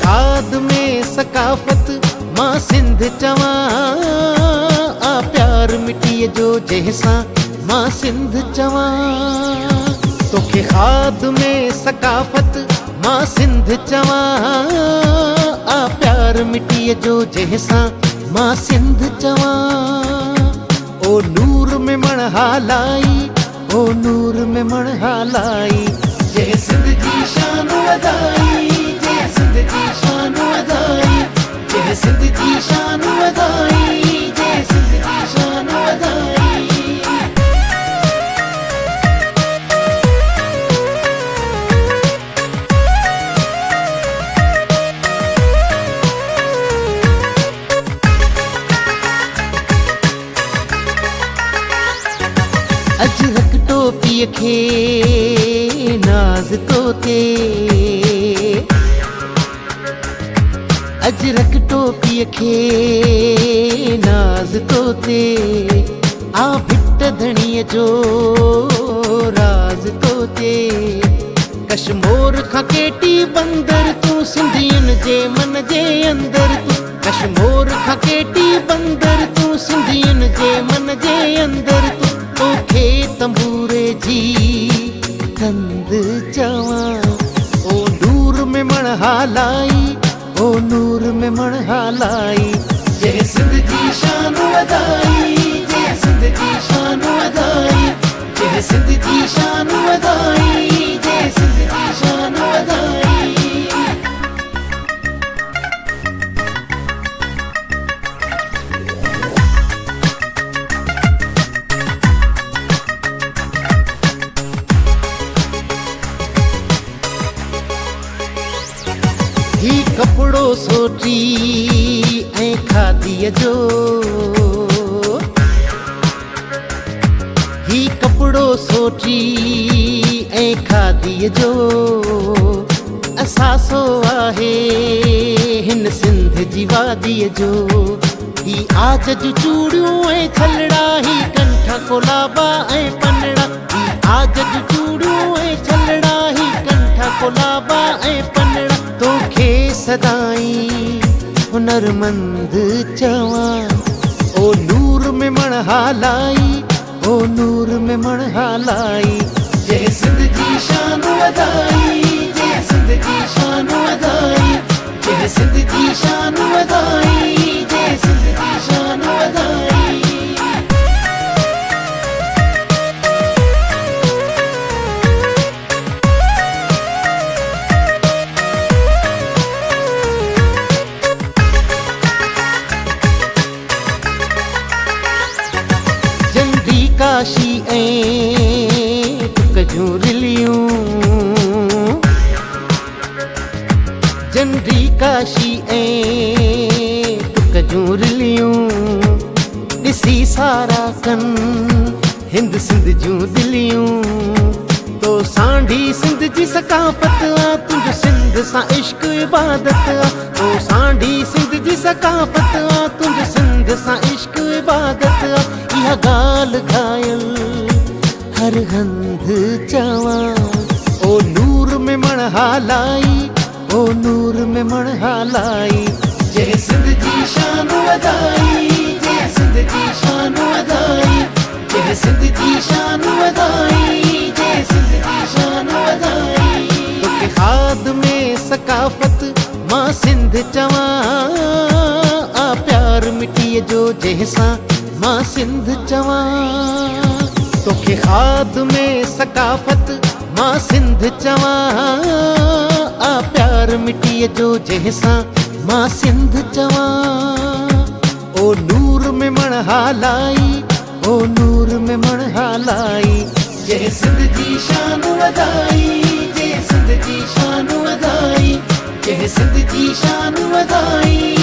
खाद में सकाफत मां सिंध चवा आ प्यार मिटीअ जो जंहिंसां मां सिंध चवा तोखे खाद में सकाफत मां सिंध चवा आ प्यार मिटीअ जो जंहिंसां मां सिंध चवा ओ नूर में मणहा लाई ओ नूर में मणहा लाई जय सिंध जी शान वधाई जय सिंध जी शान वधाई जय सिंध जी शान वधाई जय सिंध जी शान वधाई अजरक टोपीअ खे नाज़ तो ते अजरक टोपीअ खे नाज़ तो ते आ भिट धणीअ जो राज़ तो ते कश्मोर खां केटी बंदर तूं सिंधियुनि जे मन जे अंदर तूं कश्मोर खां केटी बंदर तूं सिंधियुनि जे मन जे अंदर तूं तोखे तंबूरे जी कंद चवा ओ नूर में मणहा लाई ओ नूर में मणहा लाई जय सिंध जी शान वधाई जय सिंध जी शान वधाई जय सिंध जी शान वधाई जय सिंध जी शान वधाई ही कपड़ो सोटी ऐं खादीअ जो ही कपड़ो सोटी ऐं खादीअ जो असासो आहे हिन सिंध जी वादीअ जो ही आज जूं चूड़ियूं ऐं छलड़ा ही कंठा कोलाबा ऐं पनड़ा ही आज जूं चूड़ियूं ऐं छलड़ा ही कंठा कोलाबा ऐं पनड़ा तोखे सदाई हुनरमंद चवा ओ नूर में मणहा लाई ओ नूर में मणहा लाई जय सिंध जी शान वधाई जय सिंध जी शान वधाई जय सिंध जी शान वधाई जय सिंध जी शान वधाई काशी ऐं टुक जूं रिलियूं जंडी काशी ऐं टुक जूं रिलियूं ॾिसी सारा कन हिंद सिंध जूं दिलियूं तो सांढी सिंध जी सकाफत आ तुंहिंजो सिंध सां इश्क इबादत आ तो सांढी सिंध जी सकाफत आ तुंहिंजो सिंध सां इश्क इबादत आ इहा ॻाल्हि घायल हर हंध चवा ओ नूर में मणहा लाई ओ नूर में मणहा लाई जय सिंध जी शान वधाई जय सिंध जी शान वधाई जय सिंध जी शान वधाई जय सिंध जी शान वधाई तोखे खाद में सकाफत मां सिंध चवा आ प्यार मिटीअ जो जंहिंसां मां सिंध चवा तोखे खाद में सकाफत मां सिंध चवा आ प्यार मिटीअ जो जंहिंसां मां सिंध चवा ओ नूर में मणहा लाई ओ नूर में मणहा लाई जय सिंध जी शान वधाई जय सिंध जी शान वधाई जय सिंध जी शान वधाई